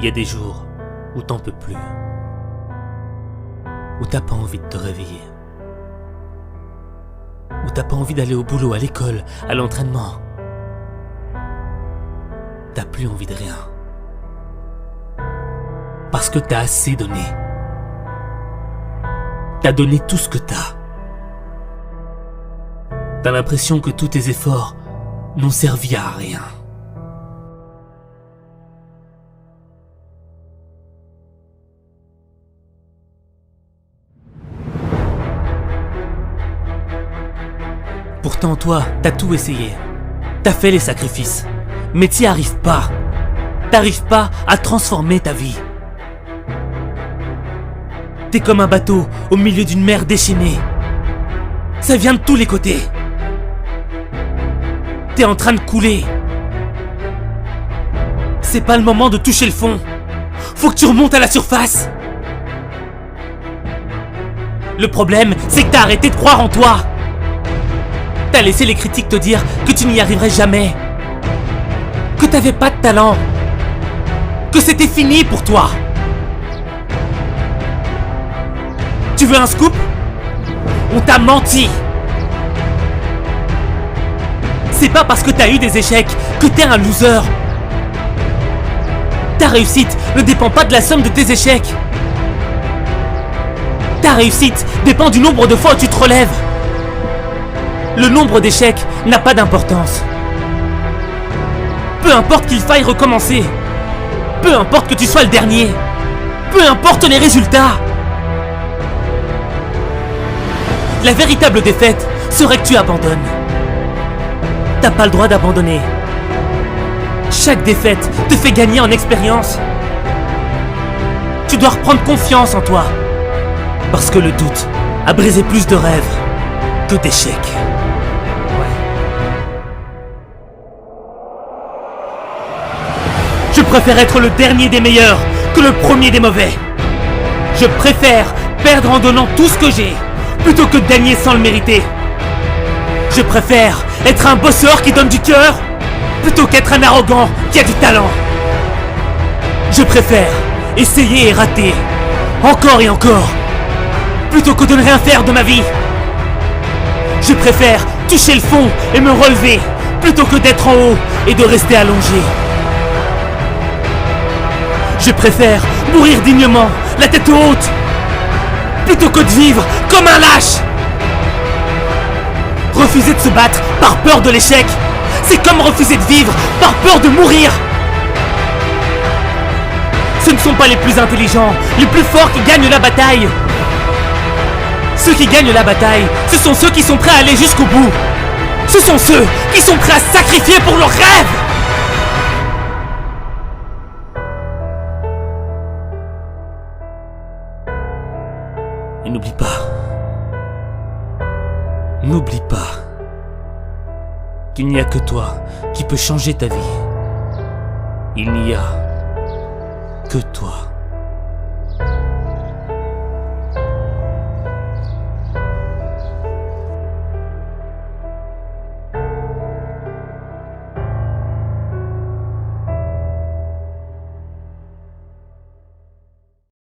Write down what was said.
Il y a des jours où t'en peux plus, où t'as pas envie de te réveiller, où t'as pas envie d'aller au boulot, à l'école, à l'entraînement. T'as plus envie de rien. Parce que t'as assez donné. T'as donné tout ce que t'as. T'as l'impression que tous tes efforts n'ont servi à rien. Pourtant toi, t'as tout essayé. T'as fait les sacrifices. Mais t'y arrives pas. T'arrives pas à transformer ta vie. T'es comme un bateau au milieu d'une mer déchaînée. Ça vient de tous les côtés. T'es en train de couler. C'est pas le moment de toucher le fond. Faut que tu remontes à la surface. Le problème, c'est que t'as arrêté de croire en toi. T'as laissé les critiques te dire que tu n'y arriverais jamais. Que t'avais pas de talent. Que c'était fini pour toi. Tu veux un scoop? On t'a menti. C'est pas parce que t'as eu des échecs que t'es un loser. Ta réussite ne dépend pas de la somme de tes échecs. Ta réussite dépend du nombre de fois où tu te relèves. Le nombre d'échecs n'a pas d'importance. Peu importe qu'il faille recommencer. Peu importe que tu sois le dernier. Peu importe les résultats. La véritable défaite serait que tu abandonnes. T'as pas le droit d'abandonner. Chaque défaite te fait gagner en expérience. Tu dois reprendre confiance en toi. Parce que le doute a brisé plus de rêves que d'échecs. Je préfère être le dernier des meilleurs que le premier des mauvais. Je préfère perdre en donnant tout ce que j'ai plutôt que de gagner sans le mériter. Je préfère être un bosseur qui donne du cœur plutôt qu'être un arrogant qui a du talent. Je préfère essayer et rater encore et encore plutôt que de ne rien faire de ma vie. Je préfère toucher le fond et me relever plutôt que d'être en haut et de rester allongé. Je préfère mourir dignement, la tête haute, plutôt que de vivre comme un lâche. Refuser de se battre par peur de l'échec, c'est comme refuser de vivre par peur de mourir. Ce ne sont pas les plus intelligents, les plus forts qui gagnent la bataille. Ceux qui gagnent la bataille, ce sont ceux qui sont prêts à aller jusqu'au bout. Ce sont ceux qui sont prêts à sacrifier pour leurs rêves. Et n'oublie pas qu'il n'y a que toi qui peux changer ta vie. Il n'y a que toi.